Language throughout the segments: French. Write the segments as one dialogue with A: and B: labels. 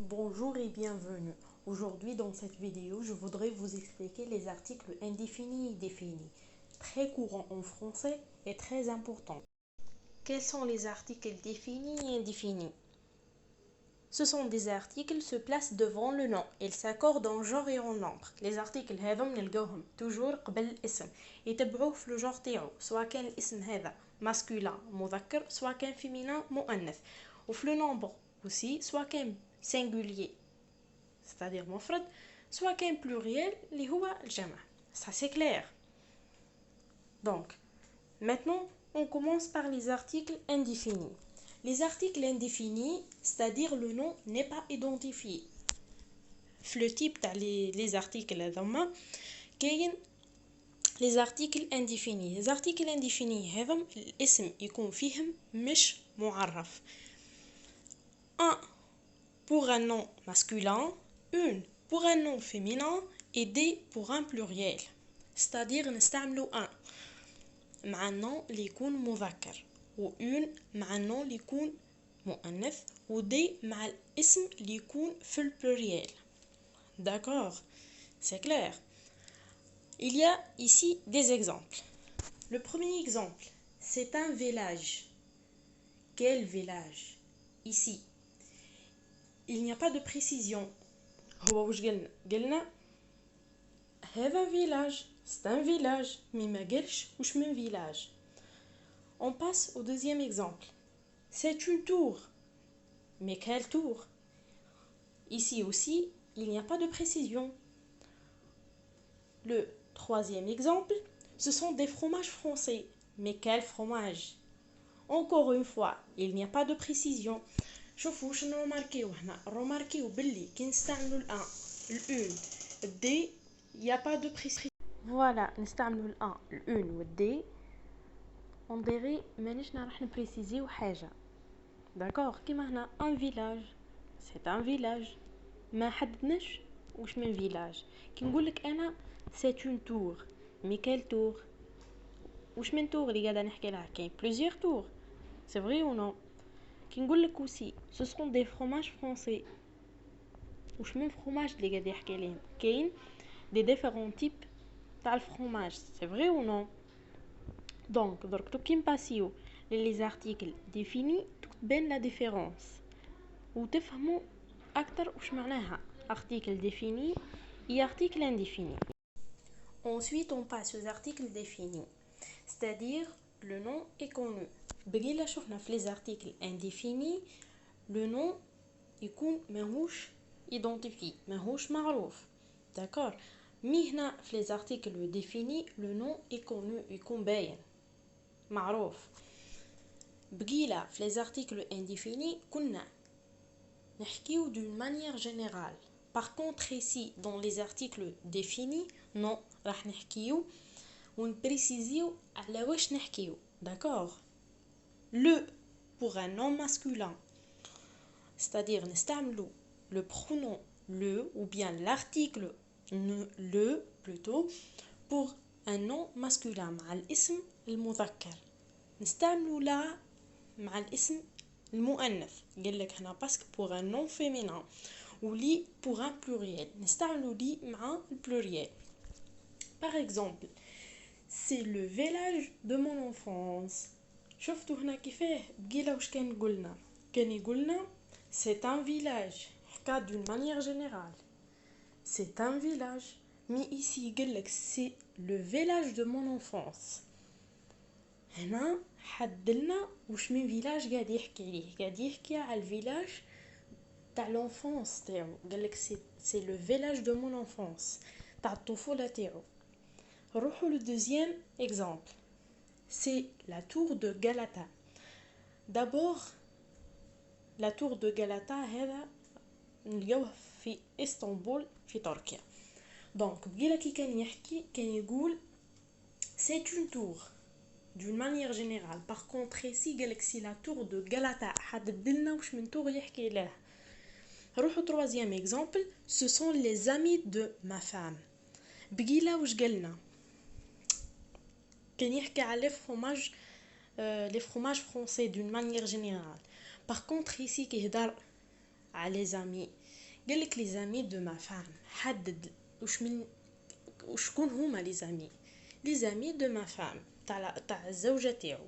A: Bonjour et bienvenue. Aujourd'hui, dans cette vidéo, je voudrais vous expliquer les articles indéfinis et définis, très courants en français et très importants. Quels sont les articles définis et indéfinis? Ce sont des articles qui se placent devant le nom. Ils s'accordent en genre et en nombre. Les articles هذم نلقاوهم toujours قبل الاسم يتبعوه في le genre تاعو سواء كان الاسم هذا masculin مذكر سواء كان féminin مؤنث وفي le nombre aussi سواء كان singulier c'est-à-dire مفرد سواء كان pluriel اللي هو الجمع. Ça c'est clair. Donc maintenant on commence par les articles indéfinis. Les articles indéfinis, c'est-à-dire le nom n'est pas identifié. Le type les articles هذوما كاين les articles indéfinis. Les articles indéfinis هذم الاسم يكون فيهم مش معرف. Un pour un nom masculin, une pour un nom féminin et des pour un pluriel. C'est-à-dire نستعملوا un مع النوم اللي يكون مذكر و une مع النوم اللي يكون مؤنث و des مع الاسم اللي يكون في البلوريال. D'accord, c'est clair. Il y a ici des exemples. Le premier exemple, c'est un village. Quel village? Ici, il n'y a pas de précision. هو واش قلنا؟ قلنا هذا village, c'est un village, mais ما قالش واش من village. On passe au deuxième exemple. C'est une tour. Mais quelle tour? Ici aussi, il n'y a pas de précision. Le troisième exemple, ce sont des fromages français. Mais quel fromage? Encore une fois, il n'y a pas de précision. شوفوا واش نروماركيو هنا نروماركيو باللي كي نستعملوا الان الأون الدي il y a pas de précision. Voilà, نستعملوا الان الأون والدي on dirait مانيش راح نبريسيزيو حاجه. D'accord, كيما هنا un village, c'est un village. ما حددناش واش من village. كي نقول لك انا c'est une tour, mais quelle tour? واش من tour اللي قاعده نحكي لها؟ كاين plusieurs tours. C'est vrai ou non? كي نقول لك aussi ce sont des fromages français. واش من fromage اللي قاعد يحكي عليهم؟ كاين des différents types تاع الفرomage. C'est vrai ou non? Donc درك كي نباسيو les articles définis تبان la différence وتفهموا اكثر واش معناها article défini et article indéfini. Ensuite on passe aux articles définis, c'est-à-dire le nom est connu. بقينا شفنا في les articles indéfinis le nom يكون ماهوش identifié ماهوش معروف. D'accord, مي هنا في les articles définis le nom est connu يكون باين معروف. بقينا في les articles indéfinis كنا نحكيو d'une manière générale. Par contre ici dans les articles définis non راح نحكيو ونبريسيزيو على واش نحكيو. D'accord, le pour un nom masculin, c'est-à-dire نستعملوا le pronom le ou bien l'article le plutôt pour un nom masculin مع الاسم المذكر. نستعملوا لا مع الاسم المؤنث. قال لك هنا باسكو pour un nom féminin ou li pour un pluriel. نستعملوا لي مع البلوريال. Par exemple, c'est le village de mon enfance. شفتوا هنا كيفاه بقينا واش كان قلنا؟ كان يقولنا c'est un village حكا d'une manière générale. C'est un village. Mais ici قال لك c'est le village de mon enfance. هنا حدلنا واش من فيلاج قاعد يحكي عليه. قاعد يحكي على الفيلاج تاع l'enfance تاعو. قال لك c'est le village de mon enfance تاع الطفولة تاعو. نروحوا le deuxième exemple. C'est la tour de Galata. D'abord la tour de Galata هذا نلقاوه في اسطنبول في تركيا. Donc بقيلا كي كان يحكي كان يقول c'est une tour d'une manière générale. Par contre ici قالك c'est la tour de Galata. حدد لنا واش من tour يحكي له. نروحوا troisième exemple. Ce sont les amis de ma femme. بقيلا واش قالنا؟ كان يحكي على les fromages français d'une manière générale. Par contre ici كي يهدر على les amis. قالك les amis de ma femme. حدد وشكون هما les amis. Les amis de ma femme تاع الزوجة تاعو.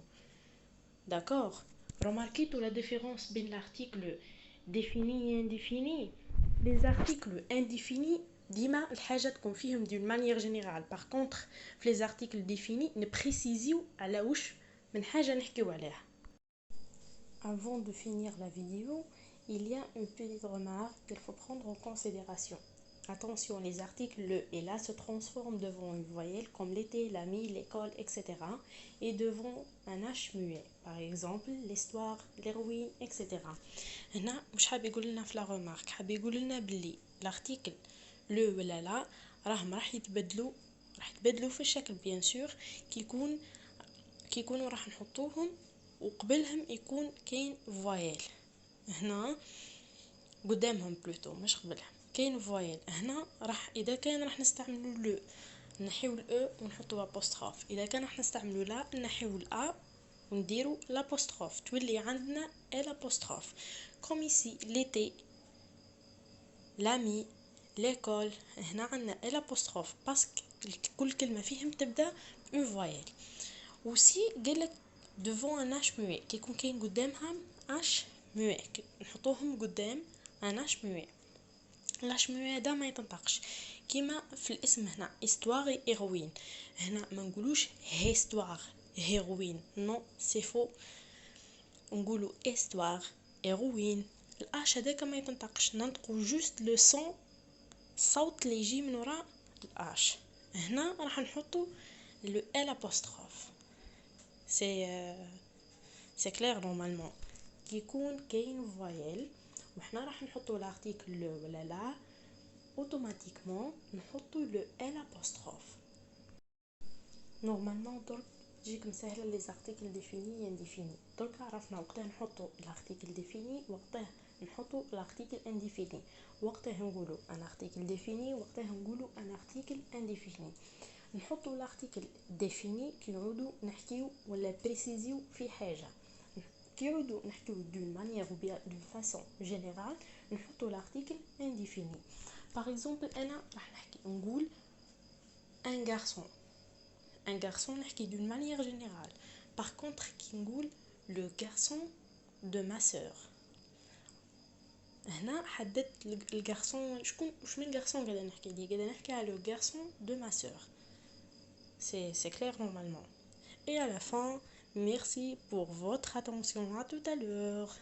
A: D'accord. Remarquez la différence بين l'article défini et indéfini. Les articles indéfinis ديما الحاجة تكون فيهم d'une manière générale. Par contre, les articles définis نبريسيزيو على وش من حاجة نحكيو عليها. Avant de finir la vidéo, il y a une petite remarque qu'il faut prendre en considération. Attention, les articles le et la se transforment devant une voyelle comme l'été, l'ami, l'école, etc. et devant un H muet. Par exemple, l'histoire, l'héroïne, etc. هنا مش حاب يقول لنا في لا remarque حاب يقول لنا بلي l'article le ولا لا راهم راح يتبدلوا في الشكل bien sûr كيكونوا راح نحطوهم وقبلهم يكون كاين فوايل. هنا قدامهم بلوتو مش قبلهم كاين فوايل. هنا راح اذا كان راح نستعملوا لو نحيو الاو ونحطوا ابوستروف. اذا كان راح نستعملوا لا نحيو الا ونديروا l'apostrophe تولي عندنا l'apostrophe comme ici l'été l'ami l'école. هنا عندنا l'apostrophe باسكو كل كلمه فيهم تبدا بون فوايل. وسي قالك devant un H muet كيكون كاين قدامهم H muet نحطوهم قدام un H muet. H muet دا ما يتنطقش كيما في الاسم هنا histoire et héroïne. هنا ما نقولوش histoire héroïne non c'est faux. نقولوا histoire héroïne. الاش هذاك ما يتنطقش ننطقوا جوست لو صون صوت اللي يجي من وراء الاش. هنا راح نحطوا لو ال apostrophe. c'est clair normalement كيكون كاين فوايل وحنا راح نحطوا l'article le ولا لا automatiquement نحطوا لو ال apostrophe. normalement درك تجيكم سهله les articles définis et indéfinis. درك عرفنا وقتها نحطوا l'article défini وقتها نحطوا l'article indéfini. وقتها نقولوا un article défini وقتها نقولوا un article indéfini. نحطوا l'article défini كي نعودوا نحكيو ولا بريسيزيو في حاجه كي نعودوا نحكيو d'une manière ou bien d'une façon générale نحطوا l'article indéfini. par exemple انا راح نحكي نقول un garçon نحكي d'une manière générale. par contre كي نقول le garçon de ma sœur هنا حددت الجارسون شكون واش من garçon قاعده نحكي على le garçon de ma sœur. c'est clair normalement. Et à la fin, merci pour votre attention. À tout à l'heure.